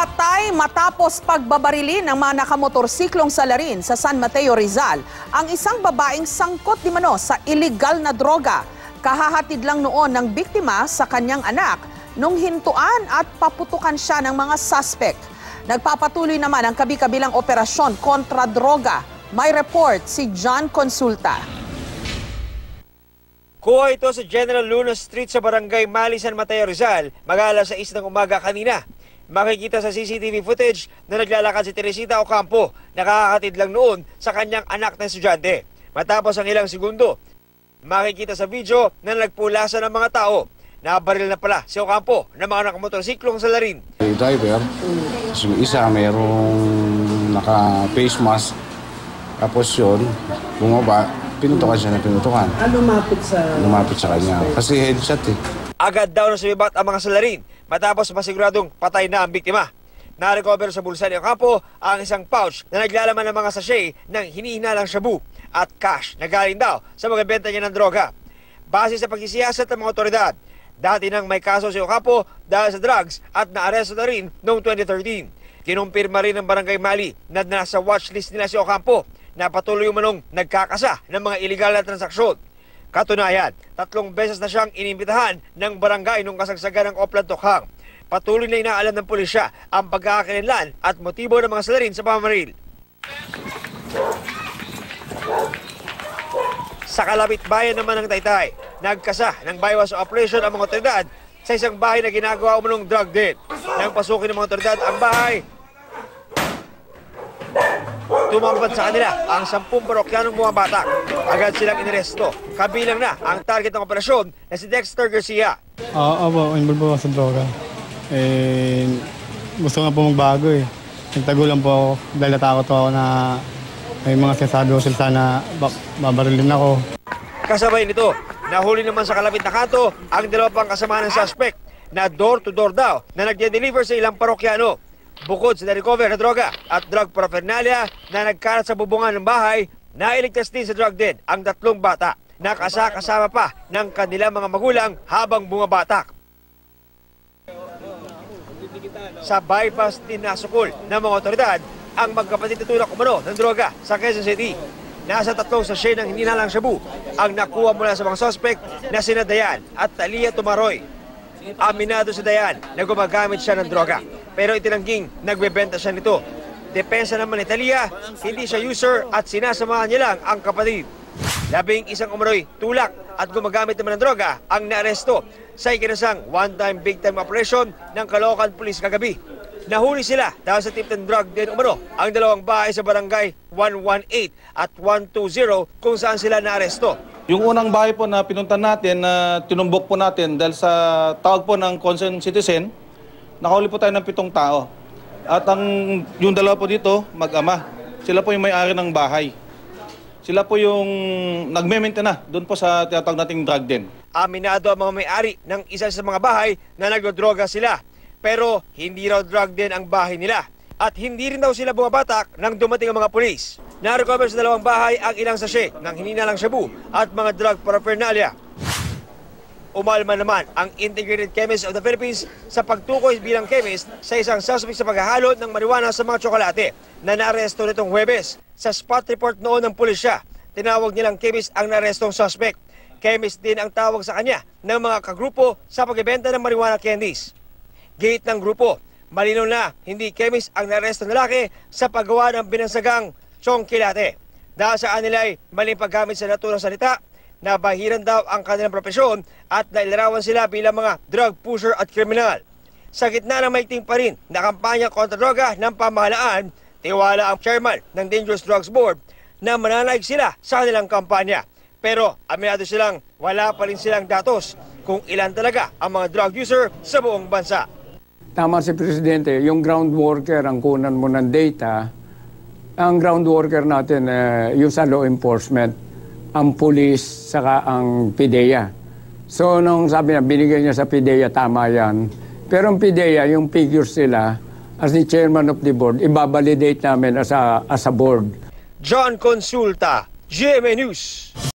Patay matapos pagbabarili ng mga nakamotorsiklong salarin sa San Mateo, Rizal ang isang babaeng sangkot di mano sa iligal na droga. Kahahatid lang noon ng biktima sa kanyang anak nung hintuan at paputukan siya ng mga suspect. Nagpapatuloy naman ang kabi-kabilang operasyon kontra droga. May report si John Consulta. Kuha ito sa General Luna Street sa Barangay Mali, San Mateo, Rizal, mag-alas 6 ng umaga kanina. Makikita sa CCTV footage na naglalakad si Teresita Ocampo, nakakatid lang noon sa kanyang anak na estudyante. Matapos ang ilang segundo, makikita sa video na nagpulasan ng mga tao. Nabaril na pala si Ocampo ng mga nakamotorsiklong salarin. Yung driver, yung isa mayroong naka-face mask, tapos yun, bumaba, pinutukan siya na pinutukan. Lumapit sa kanya. Kasi headshot eh. Agad daw na sumibat ang mga salarin matapos masiguradong patay na ang biktima. Na-recover sa bulsa ni Ocampo ang isang pouch na naglalaman ng mga sachet ng hinihinalang shabu at cash na galing daw sa mga benta niya ng droga. Base sa pagsisiyasat ng mga otoridad, dati nang may kaso si Ocampo dahil sa drugs at naaresto na rin noong 2013. Kinumpirma rin ng Barangay Mali na nasa watchlist nila si Ocampo na patuloy umanong nagkakasa ng mga iligal na transaksyon. Katunayan, 3 beses na siyang inimbitahan ng barangay nung kasagsagan ng Oplan Tokhang. Patuloy na inaalam ng pulisya ang pagkakakilanlan at motibo ng mga salarin sa pamamaril. Sa kalapit bayan naman ng Taytay, nagkasa ng bypass operation ang mga otoridad sa isang bahay na ginagawa umunong drug den. Nang pasukin ng mga otoridad ang bahay, tumambad sa kanila ang 10 parokyanong bumabatak. Agad silang iniresto. Kabilang na ang target ng operasyon na si Dexter Garcia. Opo, involved po sa droga. Gusto nga po magbago eh. Nagtago lang po ako dahil natakot ako na may mga sinasabi ko sila na babarilin ako. Kasabay nito, nahuli naman sa kalapit na kanto ang 2 pang kasama ng suspect na door-to-door daw na nagde-deliver sa ilang parokyano. Bukod sa na-recover na droga at drug paraphernalia na nagkalat sa bubungan ng bahay, nailigtas din sa drug den ang 3 bata na kasama pa ng kanilang mga magulang habang bumabatak. Sa bypass din nasukol ng mga otoridad ang magkapatid na tulak umano ng droga sa Quezon City. Nasa 3 sachet ng hinihinalang shabu ang nakuha mula sa mga suspect na sina Dayan at Talia Tumaroy. Aminado si Dayan na gumagamit siya ng droga, pero itinangging nagbebenta siya nito. Depensa naman ni Talia, hindi siya user at sinasamahan niya lang ang kapatid. 11 umano'y tulak at gumagamit naman ng droga ang naaresto sa ikinasang one-time big-time operation ng Caloocan Police kagabi. Nahuli sila dahil sa tip ng drug din umano ang 2 bahay sa barangay 118 at 120 kung saan sila naaresto. Yung unang bahay po na pinuntan natin, na tinumbok po natin dahil sa tawag po ng concerned citizen, nakahuli po tayo ng 7 tao. At yung 2 po dito, mag-ama. Sila po yung may-ari ng bahay. Sila po yung nagme-maintain na doon po sa tinatawag nating drug den. Aminado ang mga may-ari ng isa sa mga bahay na nagdodroga sila. Pero hindi raw drug den ang bahay nila. At hindi rin daw sila bumabatak nang dumating ang mga pulis. Na-recover sa 2 bahay ang ilang sachet ng hinihinalang shabu at mga drug paraphernalia. Umalma naman ang Integrated Chemist of the Philippines sa pagtukoy bilang chemist sa isang suspect sa paghahalo ng marijuana sa mga tsokolate na naaresto nitong Huwebes. Sa spot report noon ng pulisya, tinawag nilang chemist ang naarestong suspect. Chemist din ang tawag sa kanya ng mga kagrupo sa pagbebenta ng marijuana candies. Gate ng grupo, malinaw na hindi chemist ang naarestong lalaki sa paggawa ng binansagang tsongkilate. Dahil sa kanila ay maling paggamit sa naturang salita, nabahiran daw ang kanilang propesyon at nailarawan sila bilang mga drug pusher at kriminal. Sa gitna ng maigting pa rin na kampanya kontra droga ng pamahalaan, tiwala ang chairman ng Dangerous Drugs Board na mananaig sila sa kanilang kampanya. Pero aminado silang wala pa rin silang datos kung ilan talaga ang mga drug user sa buong bansa. Tama si Presidente, yung ground worker ang kunan mo ng data. Ang ground worker natin, yung sa law enforcement, ang police, saka ang PIDEA. So, nung sabi niya, binigay niya sa PIDEA, tama yan. Pero ang PIDEA, yung figures nila, as the chairman of the board, ibabalidate namin as a board. John Consulta, GMA News.